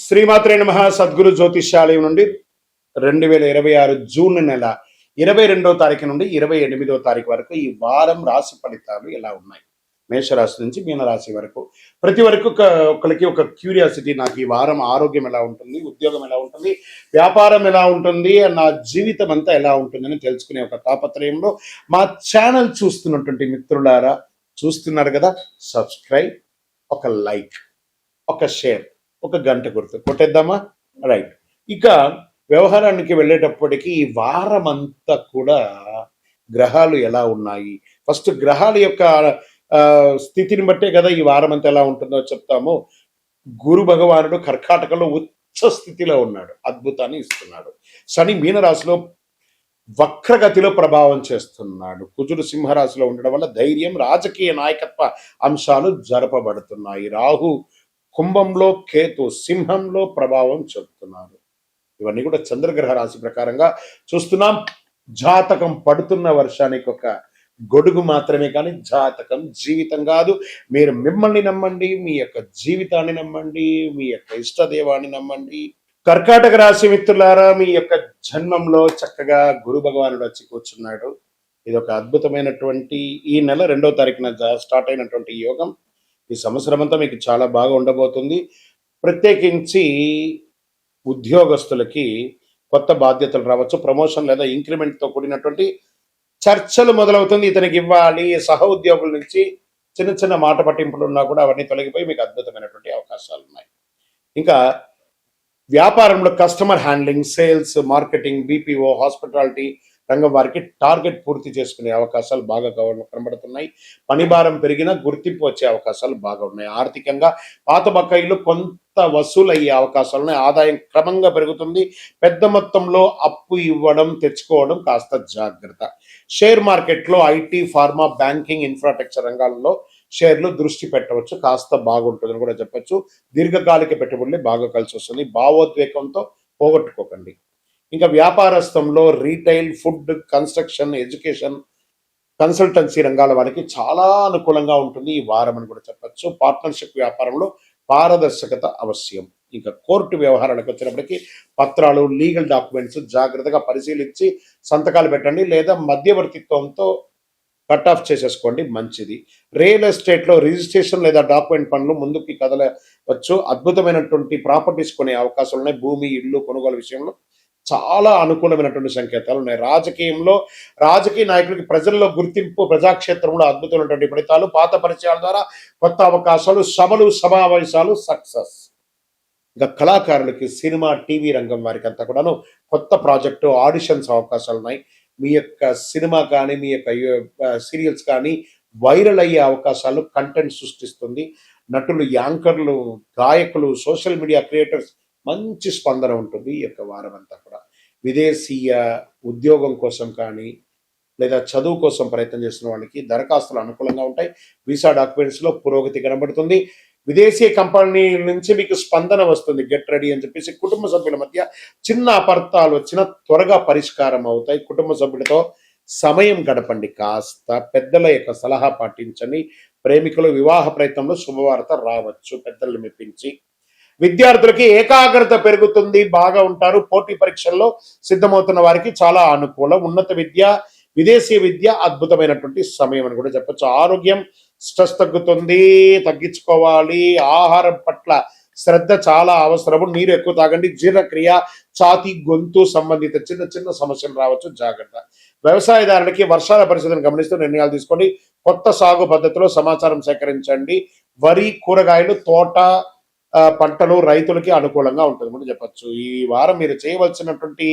శ్రీమాత్రే నమః. సద్గురు జ్యోతిష్యాలయం నుండి 2026 జూన్ నెల 22వ తారీఖు నుండి 28వ తారీఖు వరకు ఈ వారం రాశి ఫలితాలు ఎలా ఉన్నాయి? మేషరాశి నుంచి మీనరాశి వరకు ప్రతి వరకు ఒకరికి ఒక క్యూరియాసిటీ, నాకు ఈ వారం ఆరోగ్యం ఎలా ఉంటుంది, ఉద్యోగం ఎలా ఉంటుంది, వ్యాపారం ఎలా ఉంటుంది, నా జీవితం అంతా ఎలా ఉంటుందని తెలుసుకునే ఒక తాపత్రయంలో మా ఛానల్ చూస్తున్నటువంటి మిత్రులారా, చూస్తున్నారు కదా, సబ్స్క్రైబ్, ఒక లైక్, ఒక షేర్, ఒక గంట గుర్తు కొట్టేద్దామా? రైట్. ఇక వ్యవహారానికి వెళ్ళేటప్పటికీ ఈ వారం అంతా కూడా గ్రహాలు ఎలా ఉన్నాయి, ఫస్ట్ గ్రహాల యొక్క స్థితిని బట్టే కదా ఈ వారం అంతా ఎలా ఉంటుందో చెప్తాము. గురు భగవానుడు కర్కాటకలో ఉచ్చ స్థితిలో ఉన్నాడు, అద్భుతాన్ని ఇస్తున్నాడు. శని మీనరాశిలో వక్రగతిలో ప్రభావం చేస్తున్నాడు. కుజుడు సింహరాశిలో ఉండడం వల్ల ధైర్యం, రాజకీయ నాయకత్వ అంశాలు జరపబడుతున్నాయి. రాహు కుంభంలో, కేతు సింహంలో ప్రభావం చెబుతున్నారు. ఇవన్నీ కూడా చంద్రగ్రహ రాశి ప్రకారంగా చూస్తున్నాం. జాతకం పడుతున్న వర్షానికి ఒక గొడుగు మాత్రమే, కానీ జాతకం జీవితం కాదు. మీరు మిమ్మల్ని నమ్మండి, మీ యొక్క జీవితాన్ని నమ్మండి, మీ యొక్క ఇష్టదేవాన్ని నమ్మండి. కర్కాటక రాశి మిత్రులారా, మీ యొక్క జన్మంలో చక్కగా గురు భగవానుడు వచ్చి కూర్చున్నాడు. ఇది ఒక అద్భుతమైనటువంటి ఈ నెల 2వ తారీఖున స్టార్ట్ అయినటువంటి యోగం ఈ సంవత్సరం అంతా మీకు చాలా బాగా ఉండబోతుంది. ప్రత్యేకించి ఉద్యోగస్తులకి కొత్త బాధ్యతలు రావచ్చు, ప్రమోషన్ లేదా ఇంక్రిమెంట్తో కూడినటువంటి చర్చలు మొదలవుతుంది. ఇతనికి ఇవ్వాలి, సహ ఉద్యోగుల నుంచి చిన్న చిన్న మాట పట్టింపులు ఉన్నా కూడా అవన్నీ తొలగిపోయి మీకు అద్భుతమైనటువంటి అవకాశాలు ఉన్నాయి. ఇంకా వ్యాపారంలో customer handling, sales, marketing, BPO, hospitality రంగం వారికి టార్గెట్ పూర్తి చేసుకునే అవకాశాలు బాగా కనబడుతున్నాయి. పని భారం పెరిగినా గుర్తింపు వచ్చే అవకాశాలు బాగా ఉన్నాయి. ఆర్థికంగా పాత బకాయిలు కొంత వసూలు అయ్యే అవకాశాలు ఉన్నాయి. ఆదాయం క్రమంగా పెరుగుతుంది. పెద్ద మొత్తంలో అప్పు ఇవ్వడం, తెచ్చుకోవడం కాస్త జాగ్రత్త. షేర్ మార్కెట్లో ఐటీ, ఫార్మా, బ్యాంకింగ్, ఇన్ఫ్రాస్ట్రక్చర్ రంగాల్లో షేర్లు దృష్టి పెట్టవచ్చు, కాస్త బాగుంటుందని కూడా చెప్పచ్చు. దీర్ఘకాలిక పెట్టుబడులు బాగా కలిసి వస్తుంది. భావోద్వేగంతో పోగొట్టుకోకండి. ఇంకా వ్యాపారస్థంలో retail, food, construction, education, consultancy రంగాల వారికి చాలా అనుకూలంగా ఉంటుంది ఈ వారం అని కూడా చెప్పచ్చు. పార్ట్నర్షిప్ వ్యాపారంలో పారదర్శకత అవశ్యం. ఇంకా కోర్టు వ్యవహారాలకు వచ్చినప్పటికీ పత్రాలు, లీగల్ డాక్యుమెంట్స్ జాగ్రత్తగా పరిశీలించి సంతకాలు పెట్టండి, లేదా మధ్యవర్తిత్వంతో కట్ ఆఫ్ చేసేసుకోండి, మంచిది. రియల్ ఎస్టేట్లో రిజిస్ట్రేషన్ లేదా డాక్యుమెంట్ పనులు ముందుకి కదలవచ్చు. అద్భుతమైనటువంటి ప్రాపర్టీస్ కొనే అవకాశాలు ఉన్నాయి. భూమి, ఇల్లు కొనుగోలు విషయంలో చాలా అనుకూలమైనటువంటి సంకేతాలు ఉన్నాయి. రాజకీయంలో రాజకీయ నాయకులకి ప్రజల్లో గుర్తింపు, ప్రజాక్షేత్రంలో అద్భుతమైనటువంటి ఫలితాలు, పాత పరిచయాల ద్వారా కొత్త అవకాశాలు, సభలు, సమావేశాలు సక్సెస్. ఇంకా కళాకారులకి సినిమా, టీవీ రంగం వారికి అంతా కూడాను కొత్త ప్రాజెక్టు, ఆడిషన్స్ అవకాశాలు ఉన్నాయి. మీ యొక్క సినిమా కానీ, మీ యొక్క సీరియల్స్ కానీ వైరల్ అయ్యే అవకాశాలు కంటెంట్ సృష్టిస్తుంది. నటులు, యాంకర్లు, గాయకులు, సోషల్ మీడియా క్రియేటర్స్ మంచి స్పందన ఉంటుంది ఈ యొక్క వారం అంతా కూడా. విదేశీయ ఉద్యోగం కోసం కానీ లేదా చదువు కోసం ప్రయత్నం చేస్తున్న వాళ్ళకి దరఖాస్తులు అనుకూలంగా ఉంటాయి. వీసా డాక్యుమెంట్స్లో పురోగతి కనబడుతుంది. విదేశీ కంపెనీ నుంచి మీకు స్పందన వస్తుంది. గెట్ రెడీ అని చెప్పేసి కుటుంబ సభ్యుల మధ్య చిన్న అపార్థాలు వచ్చినా త్వరగా పరిష్కారం అవుతాయి. కుటుంబ సభ్యులతో సమయం గడపండి, కాస్త పెద్దల యొక్క సలహా పాటించండి. ప్రేమికులు వివాహ ప్రయత్నంలో శుభవార్త రావచ్చు, పెద్దలను మెప్పించి. విద్యార్థులకి ఏకాగ్రత పెరుగుతుంది, బాగా ఉంటారు. పోటీ పరీక్షల్లో సిద్ధమవుతున్న వారికి చాలా అనుకూలం. ఉన్నత విద్య, విదేశీ విద్య అద్భుతమైనటువంటి సమయం అని కూడా చెప్పచ్చు. ఆరోగ్యం, స్ట్రెస్ తగ్గుతుంది, తగ్గించుకోవాలి. ఆహారం పట్ల శ్రద్ధ చాలా అవసరము. నీరు ఎక్కువ తాగండి. జీర్ణక్రియ, ఛాతీ, గొంతు సంబంధిత చిన్న చిన్న సమస్యలు రావచ్చు, జాగ్రత్త. వ్యవసాయదారులకి వర్షాల పరిస్థితిని గమనిస్తూ నిర్ణయాలు తీసుకోండి. కొత్త సాగు పద్ధతిలో సమాచారం సేకరించండి. వరి, కూరగాయలు, తోట పంటలు రైతులకి అనుకూలంగా ఉంటుందని చెప్పచ్చు. ఈ వారం మీరు చేయవలసినటువంటి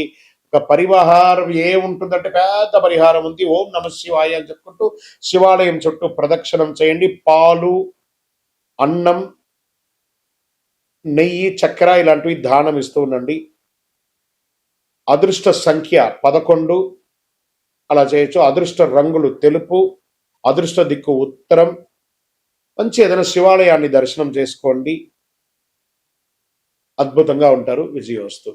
ఒక పరిహారం ఏముంటుందంటే పెద్ద పరిహారం ఉంది. ఓం నమ శివాయ అని చెప్పుకుంటూ శివాలయం చుట్టూ ప్రదక్షిణం చేయండి. పాలు, అన్నం, నెయ్యి, చక్కెర ఇలాంటివి దానం ఇస్తూ ఉండండి. అదృష్ట సంఖ్య 11 అలా చేయొచ్చు. అదృష్ట రంగులు తెలుపు, అదృష్ట దిక్కు ఉత్తరం. మంచి ఏదైనా శివాలయాన్ని దర్శనం చేసుకోండి, అద్భుతంగా ఉంటారు. విజయోస్తు.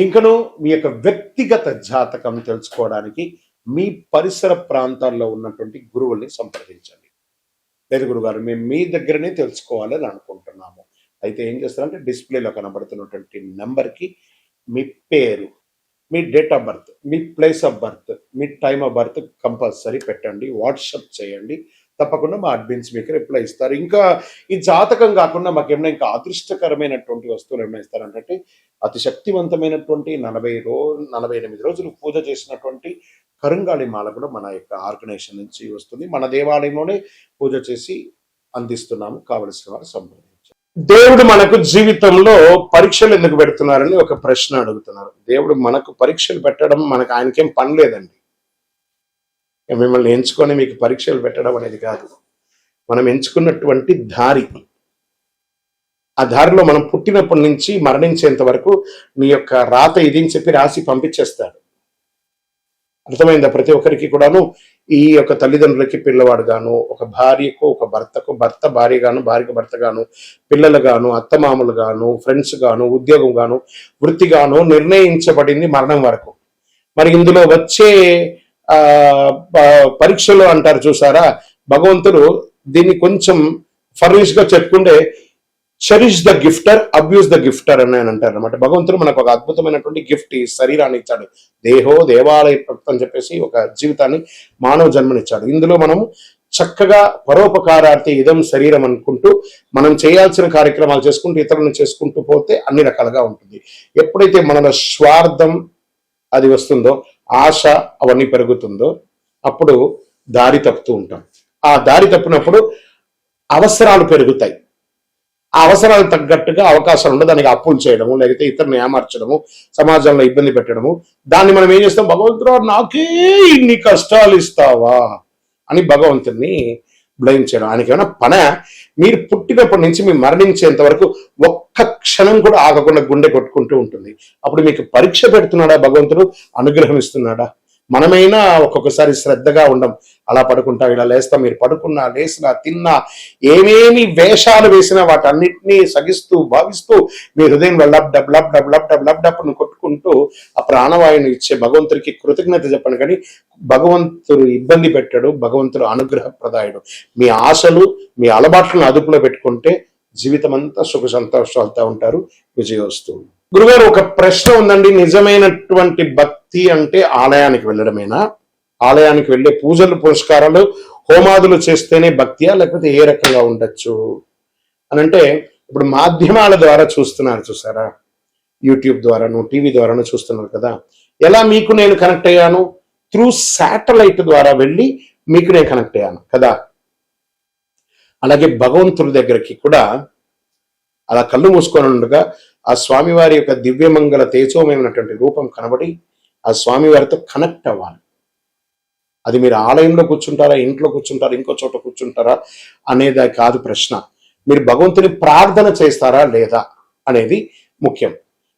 ఇంకను మీ యొక్క వ్యక్తిగత జాతకం తెలుసుకోవడానికి మీ పరిసర ప్రాంతాల్లో ఉన్నటువంటి గురువుల్ని సంప్రదించండి. లేదు గురుగారు, మేము మీ దగ్గరనే తెలుసుకోవాలని అనుకుంటున్నాము, అయితే ఏం చేస్తారంటే డిస్ప్లేలో కనబడుతున్నటువంటి నెంబర్కి మీ పేరు, మీ డేట్ ఆఫ్ బర్త్, మీ ప్లేస్ ఆఫ్ బర్త్, మీ టైమ్ ఆఫ్ బర్త్ కంపల్సరీ పెట్టండి, వాట్సప్ చేయండి. తప్పకుండా మా అడ్మిన్స్ మీకు రిప్లై ఇస్తారు. ఇంకా ఈ జాతకం కాకుండా మాకు ఏమైనా ఇంకా అదృష్టకరమైనటువంటి వస్తువులు ఏమైనా ఇస్తారంటే అతి శక్తివంతమైనటువంటి 48 రోజులు పూజ చేసినటువంటి కరుంగాళి మాల కూడా మన యొక్క ఆర్గనైజేషన్ నుంచి వస్తుంది. మన దేవాలయంలోనే పూజ చేసి అందిస్తున్నాము. కావలసిన వారు సంప్రదించండి. దేవుడు మనకు జీవితంలో పరీక్షలు ఎందుకు పెడుతున్నారని ఒక ప్రశ్న అడుగుతున్నారు. దేవుడు మనకు పరీక్షలు పెట్టడం మనకు ఆయనకేం పని లేదండి. మిమ్మల్ని ఎంచుకొని మీకు పరీక్షలు పెట్టడం అనేది కాదు. మనం ఎంచుకున్నటువంటి దారి, ఆ దారిలో మనం పుట్టినప్పటి నుంచి మరణించేంత వరకు నీ యొక్క రాత ఇది అని చెప్పి రాసి పంపించేస్తాడు. అర్థమైందా? ప్రతి ఒక్కరికి కూడాను ఈ యొక్క తల్లిదండ్రులకి పిల్లవాడు గాను, ఒక భార్యకు ఒక భర్తకు భర్త భార్య గాను, భార్యకు భర్త గాను, పిల్లలు గాను, అత్తమామలు గాను, ఫ్రెండ్స్ గాను, ఉద్యోగం గాను, వృత్తి గాను నిర్ణయించబడింది మరణం వరకు. మరి ఇందులో వచ్చే పరీక్షలు అంటారు చూసారా, భగవంతుడు దీన్ని కొంచెం ఫర్నిష్ గా చెప్పుకుంటే చెరిష్ ద గిఫ్టర్, అబ్యూస్ ద గిఫ్టర్ అని అంటారు అనమాట. భగవంతుడు మనకు ఒక అద్భుతమైనటువంటి గిఫ్ట్, ఈ శరీరాన్ని ఇచ్చాడు. దేహో దేవాలయ అని చెప్పేసి ఒక జీవితాన్ని, మానవ జన్మనిచ్చాడు. ఇందులో మనం చక్కగా పరోపకారార్థి ఇదం శరీరం అనుకుంటూ మనం చేయాల్సిన కార్యక్రమాలు చేసుకుంటూ ఇతరులను చేసుకుంటూ పోతే అన్ని రకాలుగా ఉంటుంది. ఎప్పుడైతే మనలో స్వార్థం అది వస్తుందో, ఆశ అవన్నీ పెరుగుతుందో, అప్పుడు దారి తప్పుతూ ఉంటాం. ఆ దారి తప్పినప్పుడు అవసరాలు పెరుగుతాయి. ఆ అవసరాలకు తగ్గట్టుగా అవకాశాలు ఉండదు. దానికి అప్పులు చేయడము, లేకపోతే ఇతరులను ఏమార్చడము, సమాజంలో ఇబ్బంది పెట్టడము. దాన్ని మనం ఏం చేస్తాం? భగవంతుడు నాకే ఇన్ని కష్టాలు ఇస్తావా అని భగవంతుడిని బ్లేమ్ చేయడం. ఆయనకి ఏమైనా పన? మీరు పుట్టినప్పటి నుంచి మీరు మరణించేంత వరకు ఒక్క క్షణం కూడా ఆగకుండా గుండె కొట్టుకుంటూ ఉంటుంది. అప్పుడు మీకు పరీక్ష పెడుతున్నాడా భగవంతుడు? అనుగ్రహం ఇస్తున్నాడా? మనమైనా ఒక్కొక్కసారి శ్రద్ధగా ఉండం. అలా పడుకుంటాం, ఇలా లేస్తాం. మీరు పడుకున్నా, లేసినా, తిన్నా, ఏమేమి వేషాలు వేసినా వాటన్నిటినీ సగిస్తూ భావిస్తూ మీ హృదయం lub dub lub dub lub dub lub డబ్ను కొట్టుకుంటూ ఆ ప్రాణవాయుని ఇచ్చే భగవంతుడికి కృతజ్ఞత చెప్పండి. కానీ భగవంతుడు ఇబ్బంది పెట్టాడు, భగవంతుడు అనుగ్రహప్రదాయుడు. మీ ఆశలు, మీ అలవాట్లను అదుపులో పెట్టుకుంటే జీవితం అంతా సుఖ సంతోషాలతో ఉంటారు, విజయోస్తు. గురుగారు, ఒక ప్రశ్న ఉందండి. నిజమైనటువంటి భక్తి అంటే ఆలయానికి వెళ్ళడమేనా? ఆలయానికి వెళ్ళే పూజలు, పురస్కారాలు, హోమాదులు చేస్తేనే భక్తియా, లేకపోతే ఏ రకంగా ఉండొచ్చు అని అంటే, ఇప్పుడు మాధ్యమాల ద్వారా చూస్తున్నారు చూసారా, యూట్యూబ్ ద్వారాను, టీవీ ద్వారాను చూస్తున్నారు కదా. ఎలా మీకు నేను కనెక్ట్ అయ్యాను? త్రూ శాటిలైట్ ద్వారా వెళ్ళి మీకు నేను కనెక్ట్ అయ్యాను కదా. అలాగే భగవంతుడి దగ్గరికి కూడా అలా కళ్ళు మూసుకొని ఉండగా ఆ స్వామివారి యొక్క దివ్యమంగళ తేజోమయమైనటువంటి రూపం కనబడి ఆ స్వామివారితో కనెక్ట్ అవ్వాలి. అది మీరు ఆలయంలో కూర్చుంటారా, ఇంట్లో కూర్చుంటారా, ఇంకో చోట కూర్చుంటారా అనేది కాదు ప్రశ్న. మీరు భగవంతుని ప్రార్థన చేస్తారా లేదా అనేది ముఖ్యం.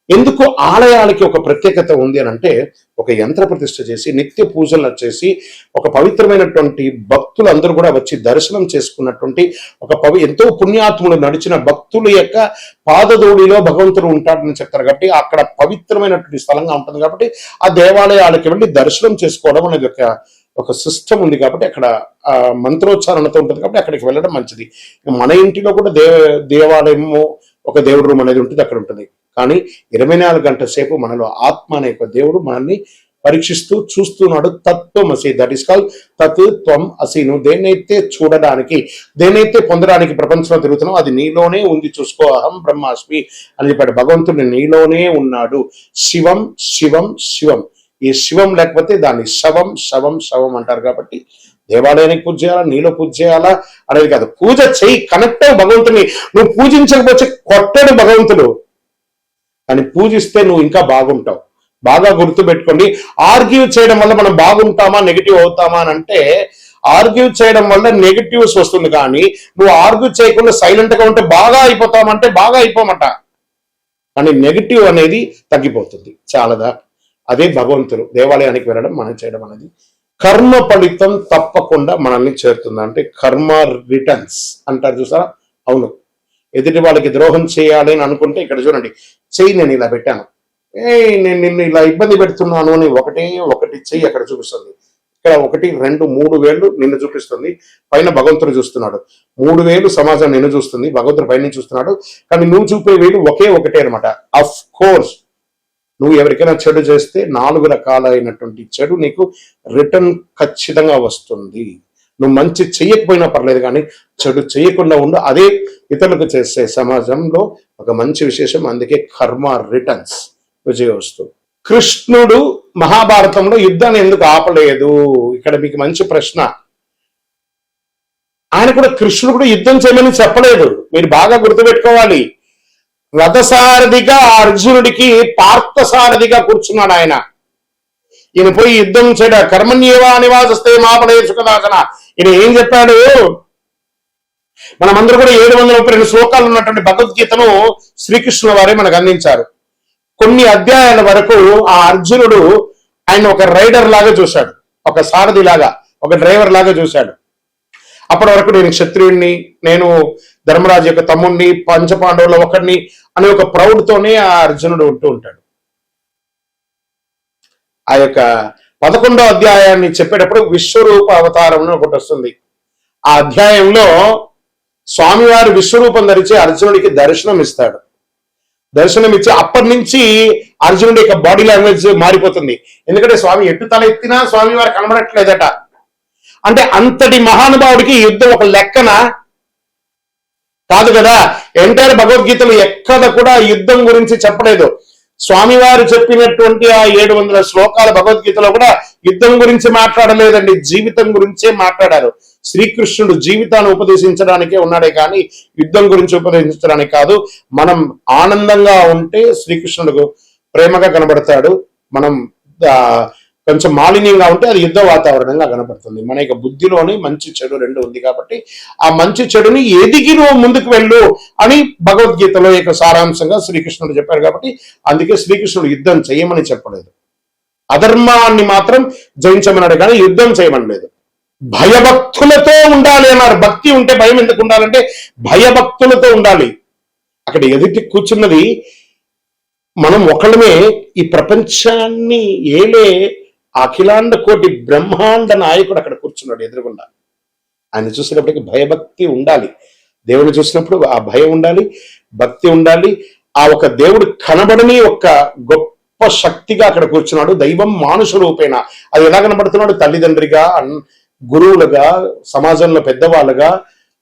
ఎందుకు ఆలయాలకి ఒక ప్రత్యేకత ఉంది అని అంటే, ఒక యంత్ర ప్రతిష్ఠ చేసి నిత్య పూజలు చేసి ఒక పవిత్రమైనటువంటి భక్తులు అందరూ కూడా వచ్చి దర్శనం చేసుకున్నటువంటి ఒక ఎంతో పుణ్యాత్ములు నడిచిన భక్తుల యొక్క పాదధూళిలో భగవంతుడు ఉంటాడని చెప్తారు. కాబట్టి అక్కడ పవిత్రమైనటువంటి స్థలంగా ఉంటుంది. కాబట్టి ఆ దేవాలయాలకి వెళ్ళి దర్శనం చేసుకోవడం అనేది ఒక సిస్టమ్ ఉంది. కాబట్టి అక్కడ మంత్రోచ్చారణతో ఉంటుంది. కాబట్టి అక్కడికి వెళ్ళడం మంచిది. మన ఇంటిలో కూడా దేవాలయము, ఒక దేవుడు రూమ్ అనేది ఉంటుంది, అక్కడ ఉంటుంది. కానీ 24 గంటల సేపు మనలో ఆత్మ అనే ఒక దేవుడు మనల్ని పరీక్షిస్తూ చూస్తున్నాడు. తత్వమసి, దట్ ఈస్ కాల్ తత్ త్వం అసి. నువ్వు దేన్నైతే చూడడానికి, దేన్నైతే పొందడానికి ప్రపంచంలో తిరుగుతున్నావు అది నీలోనే ఉంది, చూసుకో. అహం బ్రహ్మాస్మి అని చెప్పాడు. భగవంతుడు నీలోనే ఉన్నాడు. శివం శివం శివం. ఈ శివం లేకపోతే దాన్ని శవం శవం శవం అంటారు. కాబట్టి దేవాలయానికి పూజ చేయాలా, నీలో పూజ చేయాలా అనేది కాదు. పూజ చేయి, కనెక్ట్ అవ్వు భగవంతుని. నువ్వు పూజించకపోతే కొట్టడు భగవంతుడు, కానీ పూజిస్తే నువ్వు ఇంకా బాగుంటావు. బాగా గుర్తు పెట్టుకోండి. ఆర్గ్యూ చేయడం వల్ల మనం బాగుంటామా, నెగిటివ్ అవుతామా అని అంటే, ఆర్గ్యూ చేయడం వల్ల నెగిటివ్స్ వస్తుంది. కానీ నువ్వు ఆర్గ్యూ చేయకుండా సైలెంట్ గా ఉంటే బాగా అయిపోతామంటే బాగా అయిపోమట, కానీ నెగిటివ్ అనేది తగ్గిపోతుంది. చాలదా? అదే భగవంతుడు. దేవాలయానికి వెళ్ళడం, మనం చేయడం అనేది కర్మ ఫలితం తప్పకుండా మనల్ని చేరుతుంది. అంటే కర్మ రిటర్న్స్ అంటారు చూసారా. అవును, ఎదుటి వాళ్ళకి ద్రోహం చేయాలి అని అనుకుంటే ఇక్కడ చూడండి, చెయ్యి నేను ఇలా పెట్టాను, నేను నిన్ను ఇలా ఇబ్బంది పెడుతున్నాను అని ఒకటి చెయ్యి అక్కడ చూపిస్తుంది. ఇక్కడ 1, 2, 3 వేళ్ళు నిన్ను చూపిస్తుంది, పైన భగవంతుడు చూస్తున్నాడు. 3 వేలు సమాజం నిన్ను చూస్తుంది, భగవంతుడు పైన చూస్తున్నాడు. కానీ నువ్వు చూపే వేలు ఒకటే అనమాట. అఫ్ కోర్స్ నువ్వు ఎవరికైనా చెడు చేస్తే 4 రకాలైనటువంటి చెడు నీకు రిటర్న్ ఖచ్చితంగా వస్తుంది. నువ్వు మంచి చెయ్యకపోయినా పర్లేదు, కానీ చెడు చేయకుండా ఉండు. అదే ఇతరులకు చేసే సమాజంలో ఒక మంచి విశేషం. అందుకే కర్మ రిటర్న్స్, విజయోస్తు. కృష్ణుడు మహాభారతంలో యుద్ధాన్ని ఎందుకు ఆపలేదు? ఇక్కడ మీకు మంచి ప్రశ్న. ఆయన కూడా, కృష్ణుడు కూడా యుద్ధం చేయమని చెప్పలేదు. మీరు బాగా గుర్తుపెట్టుకోవాలి. రథసారథిగా అర్జునుడికి పార్థసారథిగా కూర్చున్నాడు ఆయన. ఈయన పోయి యుద్ధం చేయడా, కర్మణ్యేవా నివాసస్తే మాపడే సుఖదాసన. ఈయన ఏం చెప్పాడు? మనమందరూ కూడా 732 శ్లోకాలు ఉన్నటువంటి భగవద్గీతను శ్రీకృష్ణుల వారే మనకు అందించారు. కొన్ని అధ్యాయాల వరకు ఆ అర్జునుడు ఆయన ఒక రైడర్ లాగా చూశాడు, ఒక సారథి లాగా, ఒక డ్రైవర్ లాగా చూశాడు. అప్పటి వరకు నేను క్షత్రియుడిని, నేను ధర్మరాజు యొక్క తమ్ముడిని, పంచపాండవుల ఒకడిని అనే ఒక ప్రౌడ్తోనే ఆ అర్జునుడు ఉంటూ ఉంటాడు. ఆ యొక్క 11వ అధ్యాయాన్ని చెప్పేటప్పుడు విశ్వరూప అవతారం ఒకటి వస్తుంది. ఆ అధ్యాయంలో స్వామివారి విశ్వరూపం ధరించి అర్జునుడికి దర్శనం ఇస్తాడు. దర్శనం ఇచ్చి అప్పటి నుంచి అర్జునుడి యొక్క బాడీ లాంగ్వేజ్ మారిపోతుంది. ఎందుకంటే స్వామి ఎటు తల ఎత్తినా స్వామి వారు కనబడట్లేదట. అంటే అంతటి మహానుభావుడికి యుద్ధం ఒక లెక్కన కాదు కదా. ఎంటైర్ భగవద్గీతలు ఎక్కడ కూడా యుద్ధం గురించి చెప్పలేదు. స్వామివారు చెప్పినటువంటి ఆ 700 శ్లోకాల భగవద్గీతలో కూడా యుద్ధం గురించి మాట్లాడలేదండి, జీవితం గురించే మాట్లాడారు. శ్రీకృష్ణుడు జీవితాన్ని ఉపదేశించడానికే ఉన్నాడే కానీ యుద్ధం గురించి ఉపదేశించడానికి కాదు. మనం ఆనందంగా ఉంటే శ్రీకృష్ణుడు ప్రేమగా కనబడతాడు. మనం కొంచెం మాలిన్యంగా ఉంటే అది యుద్ధ వాతావరణంగా కనబడుతుంది. మన యొక్క బుద్ధిలోని మంచి చెడు రెండు ఉంది కాబట్టి ఆ మంచి చెడుని ఎదిగి నువ్వు ముందుకు వెళ్ళు అని భగవద్గీతలో యొక్క సారాంశంగా శ్రీకృష్ణుడు చెప్పారు. కాబట్టి అందుకే శ్రీకృష్ణుడు యుద్ధం చేయమని చెప్పలేదు, అధర్మాన్ని మాత్రం జయించమన్నాడు కానీ యుద్ధం చేయమనలేదు. భయభక్తులతో ఉండాలి అన్నారు. భక్తి ఉంటే భయం ఎందుకు ఉండాలంటే భయభక్తులతో ఉండాలి. అక్కడ ఎదుటి కూర్చున్నది మనం ఒకళ్ళమే. ఈ ప్రపంచాన్ని ఏలే అఖిలాండ కోటి బ్రహ్మాండ నాయకుడు అక్కడ కూర్చున్నాడు ఎదురుగుండా. ఆయన చూసినప్పటికీ భయభక్తి ఉండాలి. దేవుని చూసినప్పుడు ఆ భయం ఉండాలి, భక్తి ఉండాలి. ఆ ఒక దేవుడు కనబడని ఒక గొప్ప శక్తిగా అక్కడ కూర్చున్నాడు. దైవం మానుష రూపేణ. అది ఎలా కనబడుతున్నాడు? తల్లిదండ్రిగా, గురువులుగా, సమాజంలో పెద్దవాళ్ళుగా,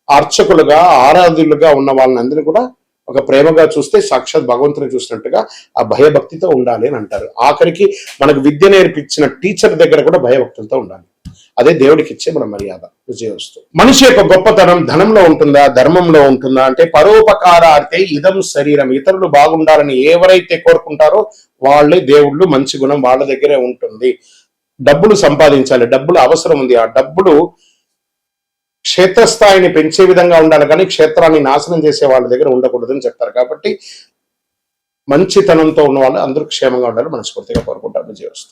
అర్చకులుగా, ఆరాధులుగా ఉన్న వాళ్ళని అందరూ కూడా ఒక ప్రేమగా చూస్తే సాక్షాత్ భగవంతుని చూసినట్టుగా ఆ భయభక్తితో ఉండాలి అని అంటారు. ఆఖరికి మనకు విద్య నేర్పించిన టీచర్ దగ్గర కూడా భయభక్తులతో ఉండాలి. అదే దేవుడికి ఇచ్చే మన మర్యాద, విజయోస్తు. మనిషి యొక్క గొప్పతనం ధనంలో ఉంటుందా, ధర్మంలో ఉంటుందా అంటే పరోపకారార్థే ఇదం శరీరం. ఇతరులు బాగుండాలని ఎవరైతే కోరుకుంటారో వాళ్ళే దేవుళ్ళు. మంచి గుణం వాళ్ళ దగ్గరే ఉంటుంది. డబ్బులు సంపాదించాలి, డబ్బులు అవసరం ఉంది. ఆ డబ్బులు క్షేత్రస్థాయిని పెంచే విధంగా ఉండాలి కానీ క్షేత్రాన్ని నాశనం చేసే వాళ్ళ దగ్గర ఉండకూడదని చెప్తారు. కాబట్టి మంచితనంతో ఉన్న వాళ్ళు అందరూ క్షేమంగా ఉండాలి మనస్ఫూర్తిగా కోరుకుంటారు. విజయోస్తు.